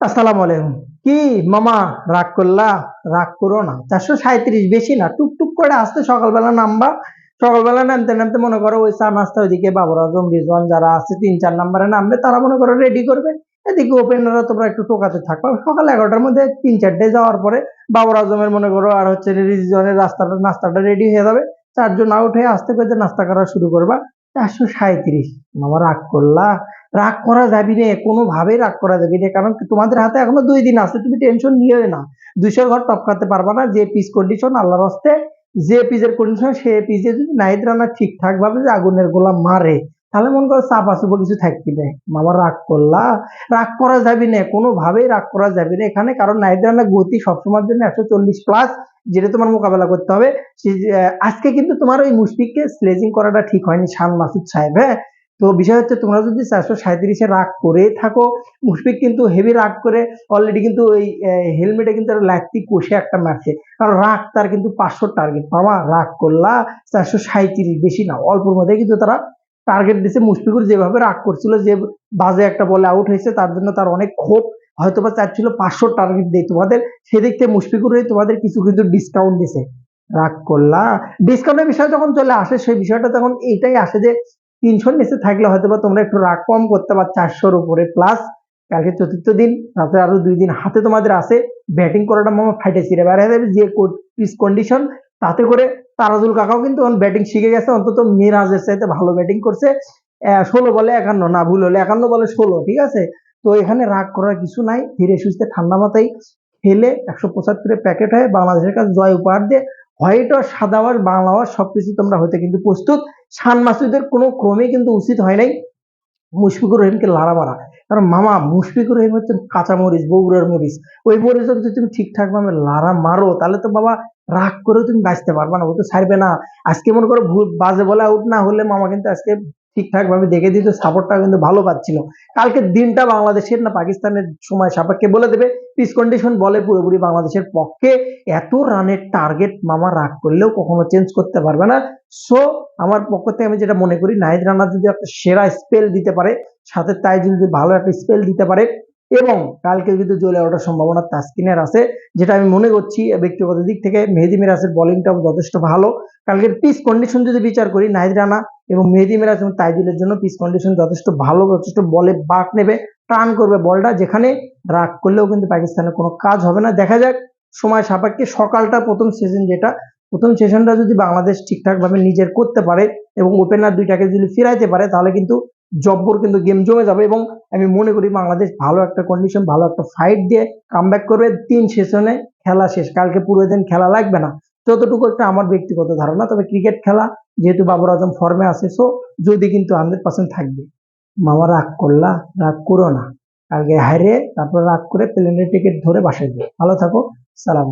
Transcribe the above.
আসসালামু আলাইকুম। কি মামা, রাগ করলা? রাগ করো না। 437 বেশি না, টুকটুক করে আসতে সকালবেলা নামবা। সকালবেলা নামতে নামতে মনে করো ওই চা নাস্তা, ওইদিকে বাবর আজম রিজওয়ান যারা আছে 3-4 নাম্বারে নামবে, তারা মনে করো রেডি করবে। এদিকে ওপেনাররা তোমরা একটু টোকাতে থাকবা। সকাল 11টার মধ্যে 3-4টে যাওয়ার পরে বাবর আজমের মনে করো আর হচ্ছে রিজওয়ানের নাস্তাটা রেডি হয়ে যাবে। 4জন আউট হয়ে আস্তে করে নাস্তা করা শুরু করবা। 437 মামা, রাগ করলা? রাগ করা যাবি রে, কোনোভাবেই রাগ করা যাবি রে, কারণ তোমাদের হাতে এখনো 2 দিন আছে, তুমি টেনশন নিও না। 200 ঘর টপকাতে পারবা না। যে পিচ কন্ডিশন আল্লাহর হস্তে, যে পিচের কন্ডিশন, সে পিচে যদি নাহিদ রানা ঠিকঠাক ভাবে যে আগুনের গোলা মারে, তাহলে মনে করো চাপা চুপো কিছু থাকবি না। মামা, রাগ করলা? রাগ করা যাবি না, কোনোভাবেই রাগ করা যাবি না এখানে, কারণ নাহিদ রানার গতি সবসময়ের জন্য 140+, যেটা তোমার মোকাবেলা করতে হবে। আজকে কিন্তু তোমার ওই মুশফিককে স্লেজিং করাটা ঠিক হয়নি, শান মাসুদ সাহেব। হ্যাঁ, তো বিষয় হচ্ছে তোমরা যদি 437-এ রাগ করে থাকো, মুশফিক কিন্তু হেভি রাগ করে অলরেডি কিন্তু ওই হেলমেটে কিন্তু লাত্তি কষে একটা মারছে, কারণ রাগ তার কিন্তু 500 টার্গেট। মামা, রাগ করলা? 437 বেশি না, অল্পর মধ্যে কিন্তু তারা টার্গেট দিছে। মুশফিকুর যেভাবে রাগ করছিল, যে বাজে একটা বলে আউট হয়েছে, তার জন্য তার অনেক ক্ষোভ, হয়তোবা চাচ্ছিল 500 টার্গেট দেয় তোমাদের। সেদিক থেকে মুশফিকুর তোমাদের কিছু কিন্তু ডিসকাউন্ট দিছে। রাগ করলা? ডিসকাউন্টের বিষয় যখন চলে আসে, সেই বিষয়টা তখন এইটাই আসে যে 300-র নিচে থাকলে হয়তোবা তোমরা একটু রাগ কম করতে পার। 400-র উপরে প্লাস, কালকে চতুর্থ দিন, রাতে আরো 2 দিন হাতে তোমাদের আছে। ব্যাটিং করাটা মামা ফাইটে ছিঁড়ে বেড়া যাবে, যে পিচ কন্ডিশন, তাতে করে তারাজুল কাকাও কিন্তু ব্যাটিং শিখে গেছে, অন্তত মিরাজের চাইতে ভালো ব্যাটিং করছে। 16 বলে 51, না ভুল হলে 51 বলে 16, ঠিক আছে। তো এখানে রাগ করার কিছু নাই, ধীরে সুস্থে ঠান্ডা মাথায় খেলে 175-এ প্যাকেট হয়ে বাংলাদেশের কাছে জয় উপহার দিয়ে, হোয়াইট আর সাদা ওয়াশ, বাংলা ওয়াশ সবকিছু তোমরা হতে কিন্তু প্রস্তুত। শান মাসুদের কোনো ক্রমে কিন্তু উচিত হয় নাই মুশফিকুর রহিমকে লাড়া মারা, কারণ মামা মুশফিকুর রহিম হচ্ছে কাঁচা মরিচ, বগুড়ার মরিচ। ওই মরিচ যদি তুমি ঠিকঠাক ভাবে লাড়া মারো, তাহলে তো বাবা রাগ করেও তুমি বাঁচতে পারবা না, ও তো ছাড়বে না। আজকে মনে করো ভুল বাজে বলে আউট না হলে মামা কিন্তু আজকে ঠিকঠাক ভাবে দেখে দিত, সাপোর্টটা কিন্তু ভালো পাচ্ছিল। কালকের দিনটা বাংলাদেশের না পাকিস্তানের সময় সাপেক্ষে বলে দেবে। পিচ কন্ডিশন বলে পুরোপুরি বাংলাদেশের পক্ষে। এত রানের টার্গেট মামা রাগ করলেও কখনো চেঞ্জ করতে পারবে না। সো আমার পক্ষ থেকে আমি যেটা মনে করি, নাহিদ রানা যদি একটা সেরা স্পেল দিতে পারে, সাথে তাইজুল যদি ভালো একটা স্পেল দিতে পারে, এবং কালকে কিন্তু জ্বলে ওঠার সম্ভাবনা তাসকিনের আছে, যেটা আমি মনে করছি। ব্যক্তিগত দিক থেকে মেহেদী মিরাজের বোলিংটাও যথেষ্ট ভালো। কালকের পিচ কন্ডিশন যদি বিচার করি, নাহিদ রানা এবং মেহেদী মিরাজ এবং তাইজুলের জন্য পিচ কন্ডিশন যথেষ্ট ভালো, যথেষ্ট বলে বাক নেবে, টার্ন করবে বলটা, যেখানে রাগ করলেও কিন্তু পাকিস্তানের কোনো কাজ হবে না। দেখা যাক সময় সাপেক্ষে। সকালটা প্রথম সেশনটা যদি বাংলাদেশ ঠিকঠাক ভাবে নিজের করতে পারে এবং ওপেনার দুইটাকে যদি ফিরাইতে পারে, তাহলে কিন্তু জব্বর কিন্তু গেম জমে যাবে, এবং আমি মনে করি বাংলাদেশ ভালো একটা কন্ডিশন, ভালো একটা ফাইট দিয়ে কামব্যাক করবে। 3 সেশনে খেলা শেষ, কালকে পুরো দিন খেলা লাগবে না, যতটুকু একটা আমার ব্যক্তিগত ধারণা। তবে ক্রিকেট খেলা যেহেতু বাবর আজম ফর্মে আছে, সো যদি কিন্তু 100% থাকবে। মামা, রাগ করলা? রাগ করো না, কালকে হারে তারপর রাগ করে প্লেনের টিকিট ধরে বাসায় যাও। ভালো থাকো। সালাম।